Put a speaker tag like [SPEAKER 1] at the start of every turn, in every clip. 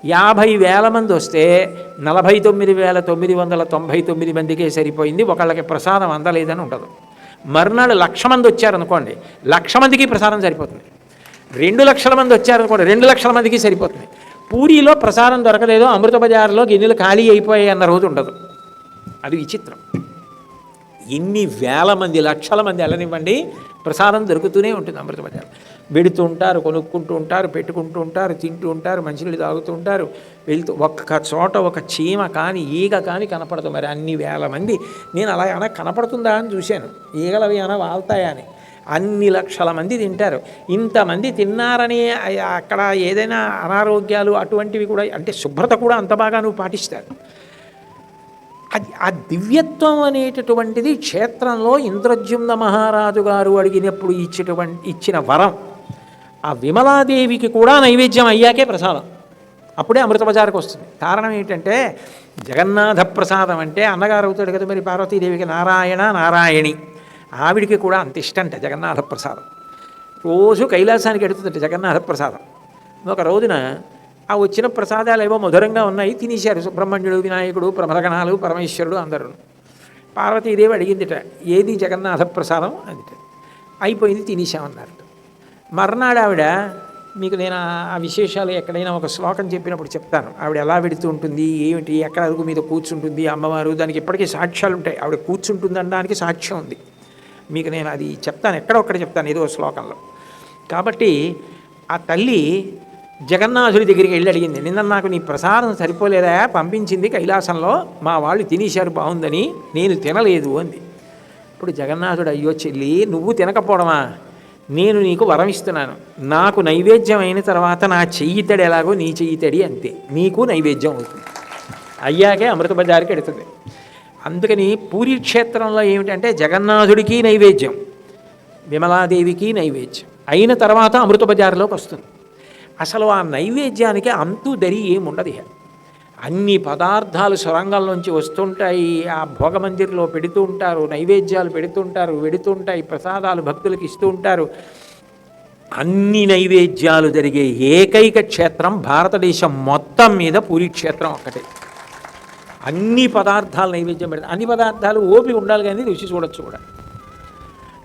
[SPEAKER 1] 50,000 మంది వస్తే 49,999 మందికే సరిపోయింది, ఒకళ్ళకి ప్రసాదం అందలేదని ఉండదు. మర్నాడు 1,00,000 మంది వచ్చారనుకోండి, 1,00,000 మందికి ప్రసాదం సరిపోతుంది. 2,00,000 మంది వచ్చారనుకోండి, 2,00,000 మందికి సరిపోతుంది. పూరిలో ప్రసాదం దొరకలేదు, అమృత బజార్లో గిన్నెలు ఖాళీ అయిపోయాయి అన్న రోజు ఉండదు. అది విచిత్రం. ఎన్ని వేల మంది, లక్షల మంది వెళ్ళనివ్వండి, ప్రసాదం దొరుకుతూనే ఉంటుంది అమృత బజార్. వెడుతూ ఉంటారు, కొనుక్కుంటూ ఉంటారు, పెట్టుకుంటూ ఉంటారు, తింటూ ఉంటారు, మంచినీళ్ళు తాగుతూ ఉంటారు. వెళ్తూ ఒక్క చోట ఒక చీమ కానీ ఈగ కానీ కనపడదు. మరి అన్ని వేల మంది, నేను అలా ఏమైనా కనపడుతుందా అని చూశాను, ఈగలవి ఏమైనా వాళ్తాయా అని. అన్ని లక్షల మంది తింటారు. ఇంతమంది తిన్నారని అక్కడ ఏదైనా అనారోగ్యాలు అటువంటివి కూడా, అంటే శుభ్రత కూడా అంత బాగా నువ్వు పాటిస్తారు. అది ఆ దివ్యత్వం అనేటటువంటిది క్షేత్రంలో ఇంద్రద్యుమ్న మహారాజు గారు అడిగినప్పుడు ఇచ్చిన వరం. ఆ విమలాదేవికి కూడా నైవేద్యం అయ్యాకే ప్రసాదం, అప్పుడే అమృత బజార్కి వస్తుంది. కారణం ఏంటంటే జగన్నాథ ప్రసాదం అంటే అన్నగారు అవుతాడు కదా, మరి పార్వతీదేవికి నారాయణ నారాయణి, ఆవిడికి కూడా అంత ఇష్టంట జగన్నాథ ప్రసాదం. రోజు కైలాసానికి ఎడుతుందంట జగన్నాథ ప్రసాదం. ఒక రోజున ఆ వచ్చిన ప్రసాదాలు ఏవో మధురంగా ఉన్నాయి, తినేశారు సుబ్రహ్మణ్యుడు, వినాయకుడు, ప్రమరగణాలు, పరమేశ్వరుడు అందరూ. పార్వతీదేవి అడిగిందిట, ఏది జగన్నాథ ప్రసాదం అదిట. అయిపోయింది, తినేశామన్నారు. మర్నాడు ఆవిడ, మీకు నేను ఆ విశేషాలు ఎక్కడైనా ఒక శ్లోకం చెప్పినప్పుడు చెప్తాను, ఆవిడ ఎలా వెడుతూ ఉంటుంది, ఏమిటి, ఎక్కడ అడుగు మీద కూర్చుంటుంది అమ్మవారు, దానికి ఇప్పటికీ సాక్ష్యాలు ఉంటాయి. ఆవిడ కూర్చుంటుంది అనడానికి సాక్ష్యం ఉంది, మీకు నేను అది చెప్తాను, ఎక్కడొక్కడ చెప్తాను ఏదో శ్లోకంలో. కాబట్టి ఆ తల్లి జగన్నాథుడి దగ్గరికి వెళ్ళి అడిగింది, నిన్న నాకు నీ ప్రసాదం సరిపోలేదా, పంపించింది కైలాసంలో, మా వాళ్ళు తినేశారు బాగుందని, నేను తినలేదు అంది. ఇప్పుడు జగన్నాథుడు, అయ్యో చెల్లి, నువ్వు తినకపోవడమా, నేను నీకు వరం ఇస్తున్నాను, నాకు నైవేద్యం అయిన తర్వాత నా చెయ్యితడి ఎలాగో నీ చెయ్యితడి అంతే, నీకు నైవేద్యం అవుతుంది, అయ్యాకే అమృత బజార్కి ఎడుతుంది. అందుకని పూరీ క్షేత్రంలో ఏమిటంటే జగన్నాథుడికి నైవేద్యం, విమలాదేవికి నైవేద్యం అయిన తర్వాత అమృత బజార్లోకి వస్తుంది. అసలు ఆ నైవేద్యానికి అంతు దరి ఏముండదు. అన్ని పదార్థాలు సొరంగంలోంచి వస్తుంటాయి, ఆ భోగమందిర్లో పెడుతూ ఉంటారు, నైవేద్యాలు పెడుతుంటారు, వెడుతుంటాయి, ప్రసాదాలు భక్తులకు ఇస్తూ ఉంటారు. అన్ని నైవేద్యాలు జరిగే ఏకైక క్షేత్రం భారతదేశం మొత్తం మీద పూరీ క్షేత్రం ఒక్కటే. అన్ని పదార్థాలు నైవేద్యం పెడతారు. అన్ని పదార్థాలు ఓపిక ఉండాలి కానీ రుచి చూడొచ్చు కూడా.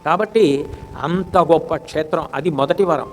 [SPEAKER 1] కాబట్టి అంత గొప్ప క్షేత్రం, అది మొదటి వరం.